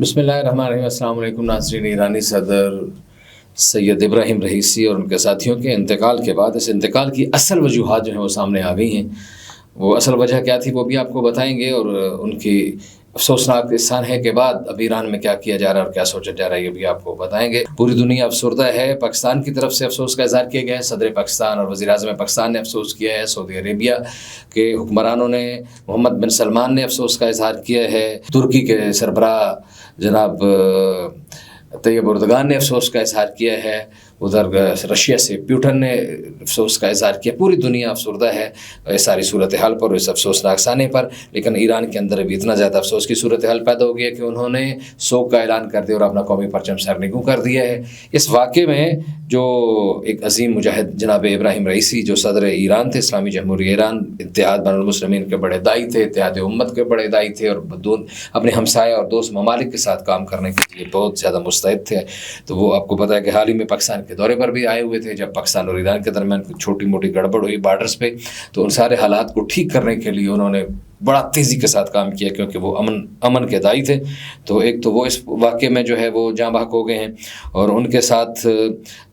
بسم اللہ الرحمن الرحیم۔ السلام علیکم ناظرین۔ ایرانی صدر سید ابراہیم رئیسی اور ان کے ساتھیوں کے انتقال کے بعد اس انتقال کی اصل وجوہات جو ہیں وہ سامنے آ گئی ہیں۔ وہ اصل وجہ کیا تھی وہ بھی آپ کو بتائیں گے، اور ان کی افسوسناک اس سانحے کے بعد اب ایران میں کیا کیا جا رہا ہے اور کیا سوچا جا رہا ہے یہ بھی آپ کو بتائیں گے۔ پوری دنیا افسردہ ہے۔ پاکستان کی طرف سے افسوس کا اظہار کیا گیا ہے۔ صدر پاکستان اور وزیر اعظم پاکستان نے افسوس کیا ہے۔ سعودی عربیہ کے حکمرانوں نے، محمد بن سلمان نے افسوس کا اظہار کیا ہے۔ ترکی کے سربراہ جناب طیب اردگان نے افسوس کا اظہار کیا ہے۔ ادھر رشیا سے پیوٹن نے افسوس کا اظہار کیا۔ پوری دنیا افسردہ ہے اس ساری صورتحال پر، اس افسوسناک سانحے پر، لیکن ایران کے اندر بھی اتنا زیادہ افسوس کی صورتحال پیدا ہو گئی ہے کہ انہوں نے سوگ کا اعلان کر دیا اور اپنا قومی پرچم سرنگوں کر دیا ہے۔ اس واقعے میں جو ایک عظیم مجاہد جناب ابراہیم رئیسی جو صدر ایران تھے، اسلامی جمہوریہ ایران، اتحاد بین المسلمین کے بڑے داعی تھے، اتحاد امت کے بڑے داعی تھے، اور اپنے ہمسایہ اور دوست ممالک کے ساتھ کام کرنے کے لیے بہت زیادہ مستعد تھے۔ تو وہ آپ کو پتہ ہے کہ حال ہی میں پاکستان کے دورے پر بھی آئے ہوئے تھے، جب پاکستان اور ایران کے درمیان کچھ چھوٹی موٹی گڑبڑ ہوئی بارڈرز پہ، تو ان سارے حالات کو ٹھیک کرنے کے لیے انہوں نے بڑا تیزی کے ساتھ کام کیا، کیونکہ وہ امن کے داعی تھے۔ تو ایک تو وہ اس واقعے میں جو ہے وہ جاں بحق ہو گئے ہیں، اور ان کے ساتھ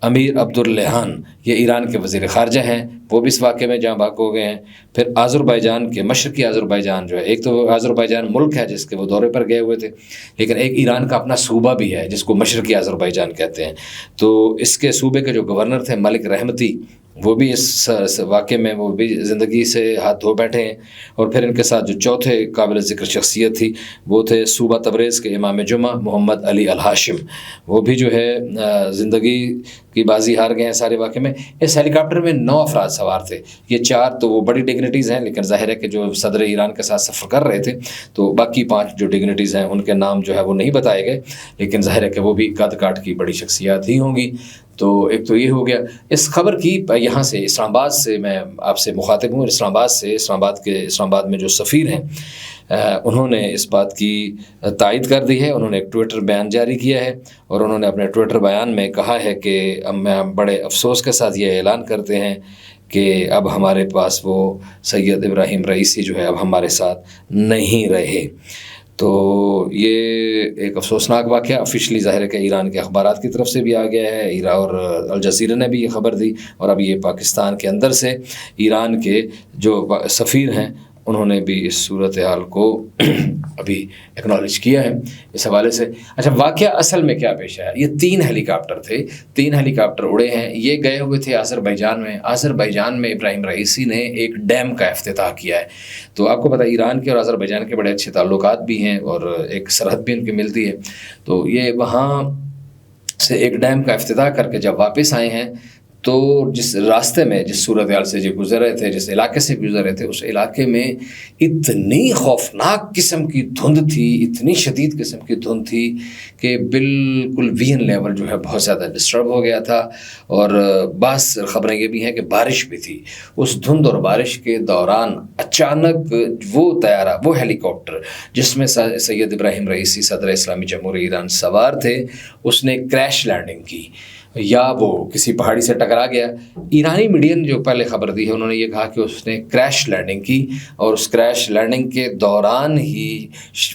امیر عبداللہان یہ ایران کے وزیر خارجہ ہیں، وہ بھی اس واقعے میں جاں بحق ہو گئے ہیں۔ پھر آذربائیجان کے مشرقی آذربائیجان جو ہے، ایک تو آذربائیجان ملک ہے جس کے وہ دورے پر گئے ہوئے تھے، لیکن ایک ایران کا اپنا صوبہ بھی ہے جس کو مشرقی آذربائیجان کہتے ہیں۔ تو اس کے صوبے کے جو گورنر تھے ملک رحمتی، وہ بھی اس واقعے میں وہ بھی زندگی سے ہاتھ دھو بیٹھے ہیں۔ اور پھر ان کے ساتھ جو چوتھے قابل ذکر شخصیت تھی وہ تھے صوبہ تبریز کے امام جمعہ محمد علی الہاشم، وہ بھی جو ہے زندگی کی بازی ہار گئے ہیں سارے واقعے میں۔ اس ہیلی کاپٹر میں 9 افراد سوار تھے۔ یہ 4 تو وہ بڑی ڈگنیٹیز ہیں، لیکن ظاہر ہے کہ جو صدر ایران کے ساتھ سفر کر رہے تھے تو باقی 5 جو ڈگنیٹیز ہیں ان کے نام جو ہے وہ نہیں بتائے گئے، لیکن ظاہر ہے کہ وہ بھی قد کاٹ کی بڑی شخصیات ہی ہوں گی۔ تو ایک تو یہ ہو گیا اس خبر کی۔ یہاں سے اسلام آباد سے میں آپ سے مخاطب ہوں، اسلام آباد میں جو سفیر ہیں انہوں نے اس بات کی تائید کر دی ہے۔ انہوں نے ایک ٹویٹر بیان جاری کیا ہے، اور انہوں نے اپنے ٹویٹر بیان میں کہا ہے کہ ہم بڑے افسوس کے ساتھ یہ اعلان کرتے ہیں کہ اب ہمارے پاس وہ سید ابراہیم رئیسی جو ہے اب ہمارے ساتھ نہیں رہے۔ تو یہ ایک افسوسناک واقعہ آفیشلی ظاہر ہے کہ ایران کے اخبارات کی طرف سے بھی آ گیا ہے، اور الجزیرہ نے بھی یہ خبر دی، اور اب یہ پاکستان کے اندر سے ایران کے جو سفیر ہیں انہوں نے بھی اس صورتحال کو ابھی ایکنالج کیا ہے اس حوالے سے۔ اچھا، واقعہ اصل میں کیا پیش آیا؟ یہ 3 ہیلی کاپٹر تھے، 3 ہیلی کاپٹر اڑے ہیں۔ یہ گئے ہوئے تھے آذربائیجان میں ابراہیم رئیسی نے ایک ڈیم کا افتتاح کیا ہے۔ تو آپ کو پتہ ایران کے اور آذربائیجان کے بڑے اچھے تعلقات بھی ہیں، اور ایک سرحد بھی ان کی ملتی ہے۔ تو یہ وہاں سے ایک ڈیم کا افتتاح کر کے جب واپس آئے ہیں تو جس راستے میں جس صورتحال سے جو گزر رہے تھے، جس علاقے سے گزر رہے تھے، اس علاقے میں اتنی خوفناک قسم کی دھند تھی، اتنی شدید قسم کی دھند تھی کہ بالکل وین لیول جو ہے بہت زیادہ ڈسٹرب ہو گیا تھا۔ اور بعض خبریں یہ بھی ہیں کہ بارش بھی تھی۔ اس دھند اور بارش کے دوران اچانک وہ طیارہ، وہ ہیلی کاپٹر جس میں سید ابراہیم رئیسی صدر اسلامی جمہوریہ ایران سوار تھے، اس نے کریش لینڈنگ کی، یا وہ کسی پہاڑی سے ٹکرا گیا۔ ایرانی میڈیا نے جو پہلے خبر دی ہے انہوں نے یہ کہا کہ اس نے کریش لینڈنگ کی، اور اس کریش لینڈنگ کے دوران ہی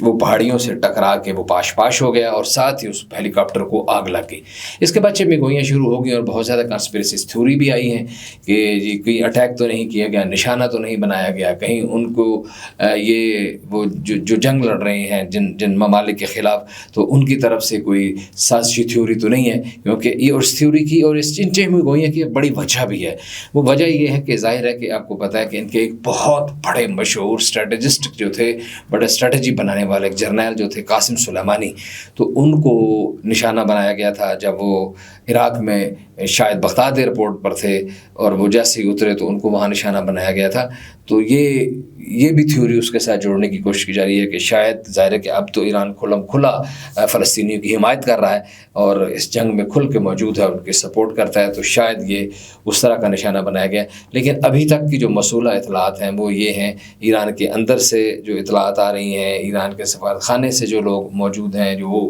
وہ پہاڑیوں سے ٹکرا کے وہ پاش ہو گیا، اور ساتھ ہی اس ہیلی کاپٹر کو آگ لگ گئی۔ اس کے بعد میں گوئیاں شروع ہو گئی، اور بہت زیادہ کنسپریسی تھیوری بھی آئی ہیں کہ یہ کوئی اٹیک تو نہیں کیا گیا، نشانہ تو نہیں بنایا گیا، کہیں ان کو یہ وہ جو جنگ لڑ رہے ہیں جن ممالک کے خلاف، تو ان کی طرف سے کوئی سازشی تھیوری تو نہیں ہے، کیونکہ یہ اس تھیوری کی اور اس چنچے ہوئی گوئیاں کی بڑی وجہ بھی ہے۔ وہ وجہ یہ ہے کہ ظاہر ہے کہ آپ کو پتہ ہے کہ ان کے ایک بہت بڑے مشہور اسٹریٹجسٹ جو تھے، بڑے اسٹریٹجی بنانے والے ایک جرنیل جو تھے قاسم سلیمانی، تو ان کو نشانہ بنایا گیا تھا جب وہ عراق میں شاید بغداد ایئرپورٹ پر تھے، اور وہ جیسے ہی اترے تو ان کو وہاں نشانہ بنایا گیا تھا۔ تو یہ بھی تھیوری اس کے ساتھ جوڑنے کی کوشش کی جا رہی ہے کہ شاید ظاہر ہے کہ اب تو ایران کھلا فلسطینیوں کی حمایت کر رہا ہے اور اس جنگ میں کھل کے موجود ہے، ان کی سپورٹ کرتا ہے، تو شاید یہ اس طرح کا نشانہ بنایا گیا۔ لیکن ابھی تک کی جو موصولہ اطلاعات ہیں وہ یہ ہیں، ایران کے اندر سے جو اطلاعات آ رہی ہیں، ایران کے سفارت خانے سے جو لوگ موجود ہیں جو وہ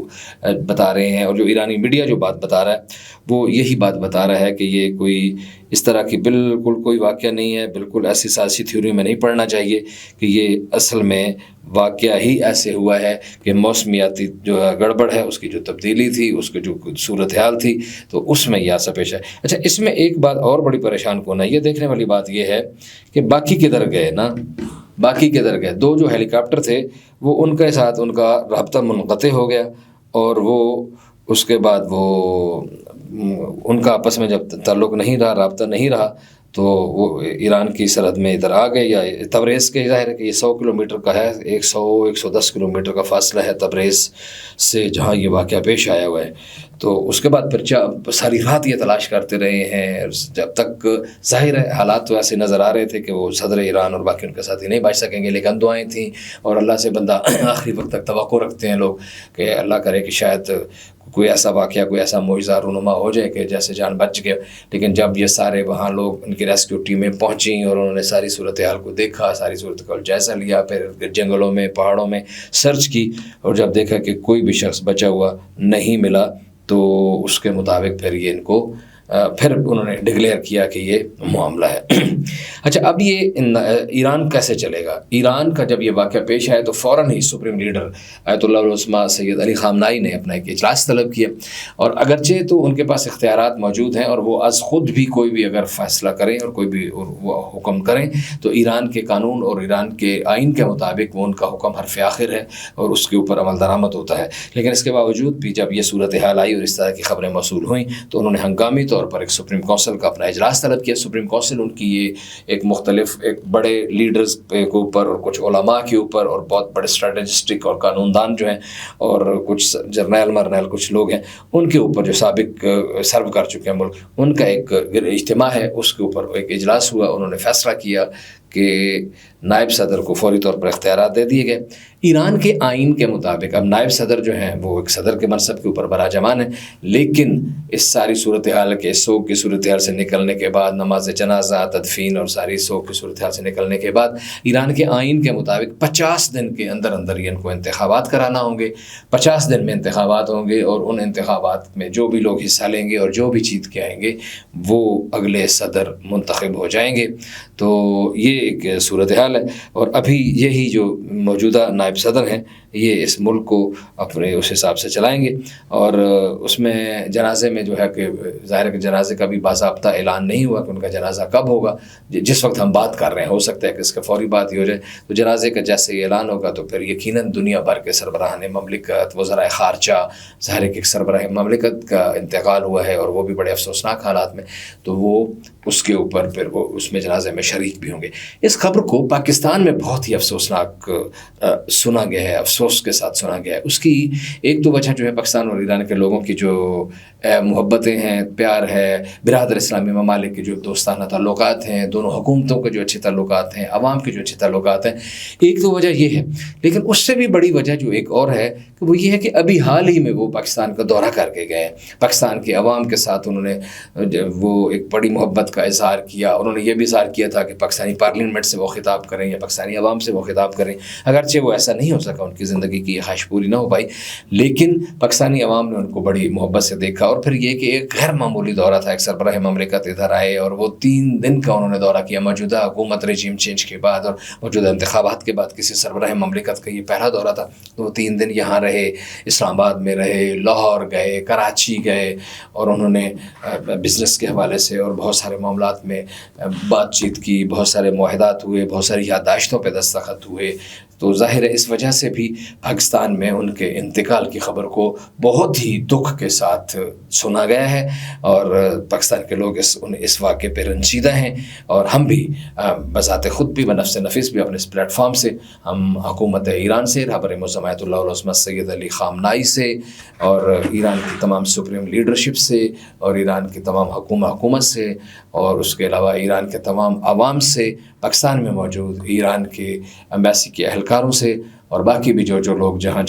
بتا رہے ہیں، اور جو ایرانی میڈیا جو بات بتا رہا ہے وہ یہی بات بات بتا رہا ہے کہ یہ کوئی اس طرح کی بالکل کوئی واقعہ نہیں ہے، بالکل ایسی سیاسی تھیوری میں نہیں پڑھنا چاہیے کہ یہ اصل میں واقعہ ہی ایسے ہوا ہے کہ موسمیاتی جو گڑبڑ ہے، اس کی جو تبدیلی تھی، اس کی جو صورتحال تھی، تو اس میں یہ ایسا پیش ہے۔ اچھا، اس میں ایک بات اور بڑی پریشان کن ہے، یہ دیکھنے والی بات یہ ہے کہ باقی کدھر گئے نا، باقی کدھر گئے؟ 2 جو ہیلی کاپٹر تھے وہ ان کے ساتھ ان کا رابطہ منقطع ہو گیا، اور وہ اس کے بعد وہ ان کا آپس میں جب تعلق نہیں رہا، رابطہ نہیں رہا، تو وہ ایران کی سرحد میں ادھر آ گئے، یا تبریز کے، ظاہر ہے کہ یہ 100 کلومیٹر کا ہے، 110 کلومیٹر کا فاصلہ ہے تبریز سے جہاں یہ واقعہ پیش آیا ہوا ہے۔ تو اس کے بعد پھر ساری رات یہ تلاش کرتے رہے ہیں، جب تک ظاہر ہے حالات تو ایسے نظر آ رہے تھے کہ وہ صدر ایران اور باقی ان کے ساتھی نہیں بچ سکیں گے، لیکن دعائیں تھیں، اور اللہ سے بندہ آخری وقت تک توقع رکھتے ہیں لوگ کہ اللہ کرے کہ شاید کوئی ایسا واقعہ، کوئی ایسا معجزہ رونما ہو جائے کہ جیسے جان بچ گیا۔ لیکن جب یہ سارے وہاں لوگ، ان کی ریسکیو ٹیمیں پہنچیں اور انہوں نے ساری صورتحال کو دیکھا، ساری صورتحال جائزہ لیا، پھر جنگلوں میں، پہاڑوں میں سرچ کی، اور جب دیکھا کہ کوئی بھی شخص بچا ہوا نہیں ملا، تو اس کے مطابق پھر یہ ان کو پھر انہوں نے ڈکلیئر کیا کہ یہ معاملہ ہے۔ اچھا، اب یہ ایران کیسے چلے گا؟ ایران کا جب یہ واقعہ پیش آیا تو فوراً ہی سپریم لیڈر آیت اللہ العظمیٰ سید علی خامنائی نے اپنا ایک اجلاس طلب کیا، اور اگرچہ تو ان کے پاس اختیارات موجود ہیں، اور وہ از خود بھی کوئی بھی اگر فیصلہ کریں اور کوئی بھی وہ حکم کریں تو ایران کے قانون اور ایران کے آئین کے مطابق وہ ان کا حکم حرف آخر ہے اور اس کے اوپر عمل درآمد ہوتا ہے۔ لیکن اس کے باوجود بھی جب یہ صورتحال آئی اور اس طرح کی خبریں موصول ہوئیں تو انہوں نے ہنگامی طور پر ایک سپریم کونسل کا اپنا اجلاس طلب کیا۔ سپریم کونسل ان کی یہ ایک مختلف، ایک بڑے لیڈرز کے اوپر اور کچھ علماء کے اوپر اور بہت بڑے اسٹریٹجسٹک اور قانون دان جو ہیں اور کچھ جرنیل مرنیل کچھ لوگ ہیں، ان کے اوپر جو سابق سرو کر چکے ہیں ملک، ان کا ایک اجتماع ہے، اس کے اوپر ایک اجلاس ہوا۔ انہوں نے فیصلہ کیا کہ نائب صدر کو فوری طور پر اختیارات دے دیے گئے۔ ایران کے آئین کے مطابق اب نائب صدر جو ہیں وہ ایک صدر کے منصب کے اوپر براجمان ہیں، لیکن اس ساری صورتحال کے، سوگ کی صورتحال سے نکلنے کے بعد، نماز جنازہ، تدفین اور ساری سوگ کی صورتحال سے نکلنے کے بعد، ایران کے آئین کے مطابق 50 دن کے اندر اندر ان کو انتخابات کرانا ہوں گے۔ 50 دن میں انتخابات ہوں گے، اور ان انتخابات میں جو بھی لوگ حصہ لیں گے اور جو بھی جیت کے آئیں گے وہ اگلے صدر منتخب ہو جائیں گے۔ تو یہ ایک صورتحال ہے، اور ابھی یہی جو موجودہ نائب صدر ہیں یہ اس ملک کو اپنے اس حساب سے چلائیں گے، اور اس میں جنازے میں جو ہے کہ ظاہر ہے کہ جنازے کا بھی باضابطہ اعلان نہیں ہوا کہ ان کا جنازہ کب ہوگا۔ جس وقت ہم بات کر رہے ہیں ہو سکتا ہے کہ اس کا فوری بات ہی ہو جائے، تو جنازے کا جیسے یہ اعلان ہوگا تو پھر یقیناً دنیا بھر کے سربراہان مملکت، وزرائے خارجہ، ظاہر ہے کہ ایک سربراہ مملکت کا انتقال ہوا ہے اور وہ بھی بڑے افسوسناک حالات میں، تو وہ اس کے اوپر پھر وہ اس میں جنازے میں شریک بھی ہوں گے۔ اس خبر کو پاکستان میں بہت ہی افسوسناک سنا گیا ہے، افسوس کے ساتھ سنا گیا ہے۔ اس کی ایک تو وجہ جو ہے پاکستان اور ایران کے لوگوں کی جو محبتیں ہیں، پیار ہے، برادر اسلامی ممالک کے جو دوستانہ تعلقات ہیں، دونوں حکومتوں کے جو اچھے تعلقات ہیں، عوام کے جو اچھے تعلقات ہیں، ایک تو وجہ یہ ہے۔ لیکن اس سے بھی بڑی وجہ جو ایک اور ہے کہ وہ یہ ہے کہ ابھی حال ہی میں وہ پاکستان کا دورہ کر کے گئے ہیں، پاکستان کے عوام کے ساتھ انہوں نے وہ ایک بڑی محبت کا اظہار کیا۔ انہوں نے یہ بھی اظہار کیا تھا کہ پاکستانی پارلیمنٹ سے وہ خطاب کریں یا پاکستانی عوام سے وہ خطاب کریں، اگرچہ وہ ایسا نہیں ہو سکا، ان کی زندگی کی یہ خواہش پوری نہ ہو پائی، لیکن پاکستانی عوام نے ان کو بڑی محبت سے دیکھا۔ اور پھر یہ کہ ایک غیر معمولی دورہ تھا، ایک سربراہ مملکت ادھر آئے اور وہ 3 دن کا انہوں نے دورہ کیا، موجودہ حکومت رجیم چینج کے بعد اور موجودہ انتخابات کے بعد کسی سربراہ مملکت کا یہ پہلا دورہ تھا۔ تو وہ 3 دن یہاں رہے، اسلام آباد میں رہے، لاہور گئے، کراچی گئے، اور انہوں نے بزنس کے حوالے سے اور بہت سارے معاملات میں بات چیت کی، بہت سارے معاہدات ہوئے، بہت ساری یادداشتوں پہ دستخط ہوئے۔ تو ظاہر ہے اس وجہ سے بھی پاکستان میں ان کے انتقال کی خبر کو بہت ہی دکھ کے ساتھ سنا گیا ہے، اور پاکستان کے لوگ اس واقعے پہ رنجیدہ ہیں، اور ہم بھی بذات خود بھی بنفس نفیس بھی اپنے اس پلیٹ فارم سے ہم حکومت ایران سے، رہبر معظم آیت اللہ العظمیٰ سید علی خامنائی سے، اور ایران کی تمام سپریم لیڈرشپ سے، اور ایران کی تمام حکومت سے، اور اس کے علاوہ ایران کے تمام عوام سے، پاکستان میں موجود ایران کے ایمبیسی کے اہلکار اہلکاروں سے اور باقی بھی جو لوگ جہاں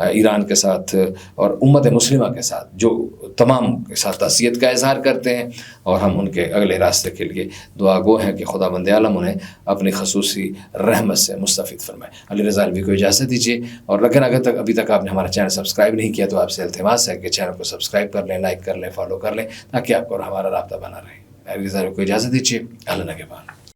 ایران کے ساتھ اور امت مسلمہ کے ساتھ جو تمام کے ساتھ تعزیت کا اظہار کرتے ہیں، اور ہم ان کے اگلے راستے کے لیے دعا گو ہیں کہ خدا بند عالم انہیں اپنی خصوصی رحمت سے مستفید فرمائے۔ علی رضا الوی کو اجازت دیجیے، اور لیکن اگر ابھی تک آپ نے ہمارا چینل سبسکرائب نہیں کیا تو آپ سے التماس ہے کہ چینل کو سبسکرائب کر لیں، لائک کر لیں، فالو کر لیں، تاکہ آپ کو ہمارا رابطہ بنا رہے۔ علی رضا الوی کو اجازت دیجیے، اللہ نگہبان۔